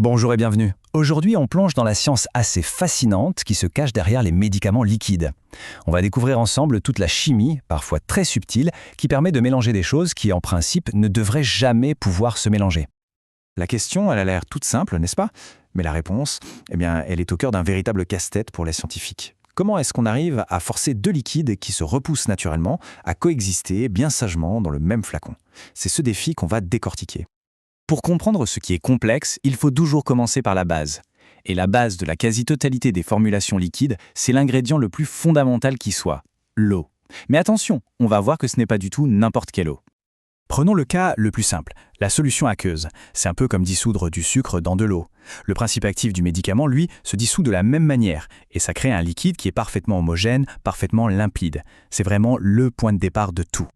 Bonjour et bienvenue. Aujourd'hui, on plonge dans la science assez fascinante qui se cache derrière les médicaments liquides. On va découvrir ensemble toute la chimie, parfois très subtile, qui permet de mélanger des choses qui, en principe, ne devraient jamais pouvoir se mélanger. La question, elle a l'air toute simple, n'est-ce pas? Mais la réponse, elle est au cœur d'un véritable casse-tête pour les scientifiques. Comment est-ce qu'on arrive à forcer deux liquides qui se repoussent naturellement à coexister bien sagement dans le même flacon? C'est ce défi qu'on va décortiquer. Pour comprendre ce qui est complexe, il faut toujours commencer par la base. Et la base de la quasi-totalité des formulations liquides, c'est l'ingrédient le plus fondamental qui soit, l'eau. Mais attention, on va voir que ce n'est pas du tout n'importe quelle eau. Prenons le cas le plus simple, la solution aqueuse. C'est un peu comme dissoudre du sucre dans de l'eau. Le principe actif du médicament, lui, se dissout de la même manière, et ça crée un liquide qui est parfaitement homogène, parfaitement limpide. C'est vraiment le point de départ de tout.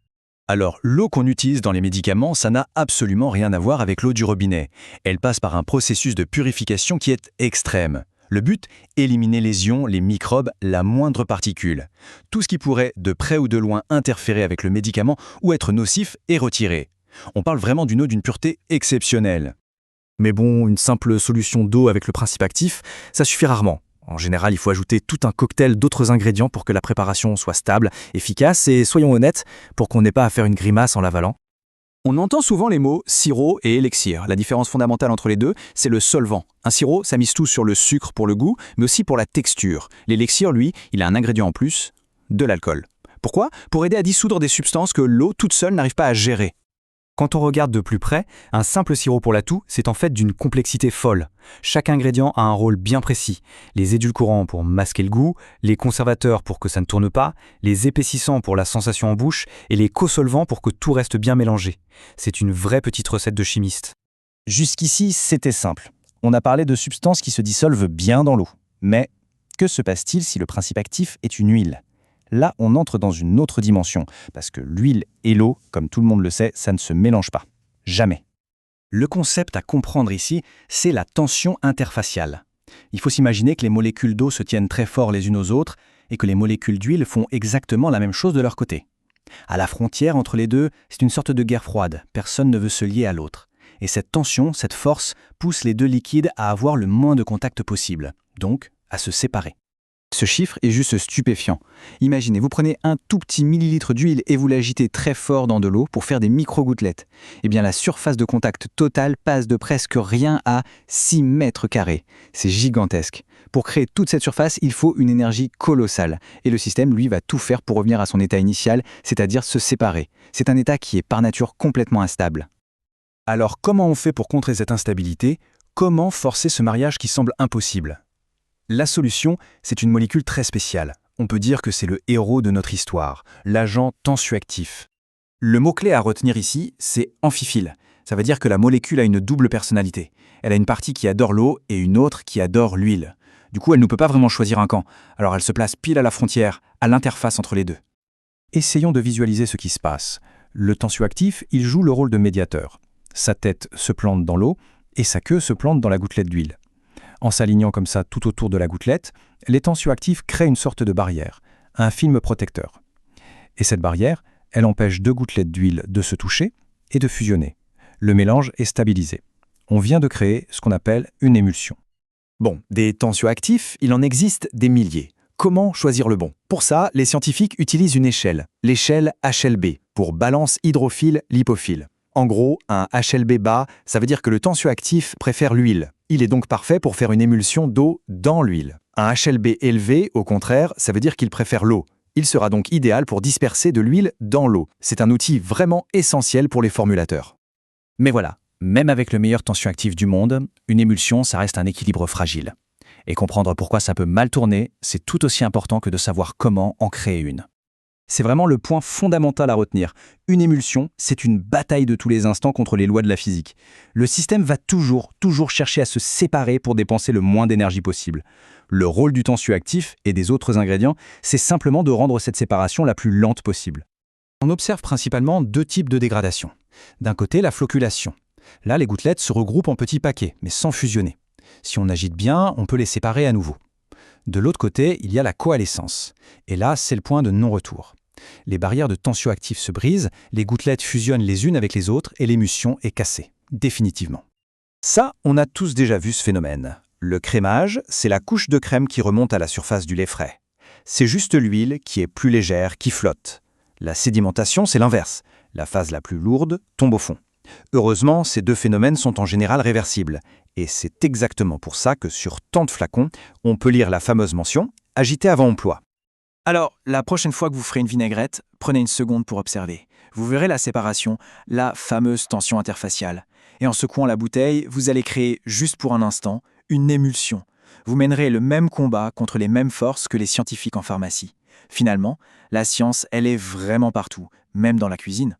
Alors, l'eau qu'on utilise dans les médicaments, ça n'a absolument rien à voir avec l'eau du robinet. Elle passe par un processus de purification qui est extrême. Le but, éliminer les ions, les microbes, la moindre particule. Tout ce qui pourrait, de près ou de loin, interférer avec le médicament ou être nocif est retiré. On parle vraiment d'une eau d'une pureté exceptionnelle. Mais bon, une simple solution d'eau avec le principe actif, ça suffit rarement. En général, il faut ajouter tout un cocktail d'autres ingrédients pour que la préparation soit stable, efficace et, soyons honnêtes, pour qu'on n'ait pas à faire une grimace en l'avalant. On entend souvent les mots sirop et élixir. La différence fondamentale entre les deux, c'est le solvant. Un sirop, ça mise tout sur le sucre pour le goût, mais aussi pour la texture. L'élixir, lui, il a un ingrédient en plus, de l'alcool. Pourquoi? Pour aider à dissoudre des substances que l'eau toute seule n'arrive pas à gérer. Quand on regarde de plus près, un simple sirop pour la toux, c'est en fait d'une complexité folle. Chaque ingrédient a un rôle bien précis. Les édulcorants pour masquer le goût, les conservateurs pour que ça ne tourne pas, les épaississants pour la sensation en bouche et les cosolvants pour que tout reste bien mélangé. C'est une vraie petite recette de chimiste. Jusqu'ici, c'était simple. On a parlé de substances qui se dissolvent bien dans l'eau. Mais que se passe-t-il si le principe actif est une huile ? Là, on entre dans une autre dimension, parce que l'huile et l'eau, comme tout le monde le sait, ça ne se mélange pas. Jamais. Le concept à comprendre ici, c'est la tension interfaciale. Il faut s'imaginer que les molécules d'eau se tiennent très fort les unes aux autres et que les molécules d'huile font exactement la même chose de leur côté. À la frontière entre les deux, c'est une sorte de guerre froide. Personne ne veut se lier à l'autre. Et cette tension, cette force, pousse les deux liquides à avoir le moins de contact possible, donc à se séparer. Ce chiffre est juste stupéfiant. Imaginez, vous prenez un tout petit millilitre d'huile et vous l'agitez très fort dans de l'eau pour faire des micro-gouttelettes. Eh bien, la surface de contact totale passe de presque rien à 6 mètres carrés. C'est gigantesque. Pour créer toute cette surface, il faut une énergie colossale. Et le système, lui, va tout faire pour revenir à son état initial, c'est-à-dire se séparer. C'est un état qui est par nature complètement instable. Alors, comment on fait pour contrer cette instabilité? Comment forcer ce mariage qui semble impossible? La solution, c'est une molécule très spéciale. On peut dire que c'est le héros de notre histoire, l'agent tensioactif. Le mot-clé à retenir ici, c'est amphiphile. Ça veut dire que la molécule a une double personnalité. Elle a une partie qui adore l'eau et une autre qui adore l'huile. Du coup, elle ne peut pas vraiment choisir un camp. Alors elle se place pile à la frontière, à l'interface entre les deux. Essayons de visualiser ce qui se passe. Le tensioactif, il joue le rôle de médiateur. Sa tête se plante dans l'eau et sa queue se plante dans la gouttelette d'huile. En s'alignant comme ça tout autour de la gouttelette, les tensioactifs créent une sorte de barrière, un film protecteur. Et cette barrière, elle empêche deux gouttelettes d'huile de se toucher et de fusionner. Le mélange est stabilisé. On vient de créer ce qu'on appelle une émulsion. Bon, des tensioactifs, il en existe des milliers. Comment choisir le bon? Pour ça, les scientifiques utilisent une échelle, l'échelle HLB, pour balance hydrophile-lipophile. En gros, un HLB bas, ça veut dire que le tensioactif préfère l'huile. Il est donc parfait pour faire une émulsion d'eau dans l'huile. Un HLB élevé, au contraire, ça veut dire qu'il préfère l'eau. Il sera donc idéal pour disperser de l'huile dans l'eau. C'est un outil vraiment essentiel pour les formulateurs. Mais voilà, même avec le meilleur tensioactif du monde, une émulsion, ça reste un équilibre fragile. Et comprendre pourquoi ça peut mal tourner, c'est tout aussi important que de savoir comment en créer une. C'est vraiment le point fondamental à retenir. Une émulsion, c'est une bataille de tous les instants contre les lois de la physique. Le système va toujours chercher à se séparer pour dépenser le moins d'énergie possible. Le rôle du tensioactif et des autres ingrédients, c'est simplement de rendre cette séparation la plus lente possible. On observe principalement deux types de dégradation. D'un côté, la flocculation. Là, les gouttelettes se regroupent en petits paquets, mais sans fusionner. Si on agite bien, on peut les séparer à nouveau. De l'autre côté, il y a la coalescence. Et là, c'est le point de non-retour. Les barrières de tensioactifs se brisent, les gouttelettes fusionnent les unes avec les autres et l'émulsion est cassée, définitivement. Ça, on a tous déjà vu ce phénomène. Le crémage, c'est la couche de crème qui remonte à la surface du lait frais. C'est juste l'huile qui est plus légère, qui flotte. La sédimentation, c'est l'inverse. La phase la plus lourde tombe au fond. Heureusement, ces deux phénomènes sont en général réversibles. Et c'est exactement pour ça que sur tant de flacons, on peut lire la fameuse mention « agiter avant emploi ». Alors, la prochaine fois que vous ferez une vinaigrette, prenez une seconde pour observer. Vous verrez la séparation, la fameuse tension interfaciale. Et en secouant la bouteille, vous allez créer, juste pour un instant, une émulsion. Vous mènerez le même combat contre les mêmes forces que les scientifiques en pharmacie. Finalement, la science, elle est vraiment partout, même dans la cuisine.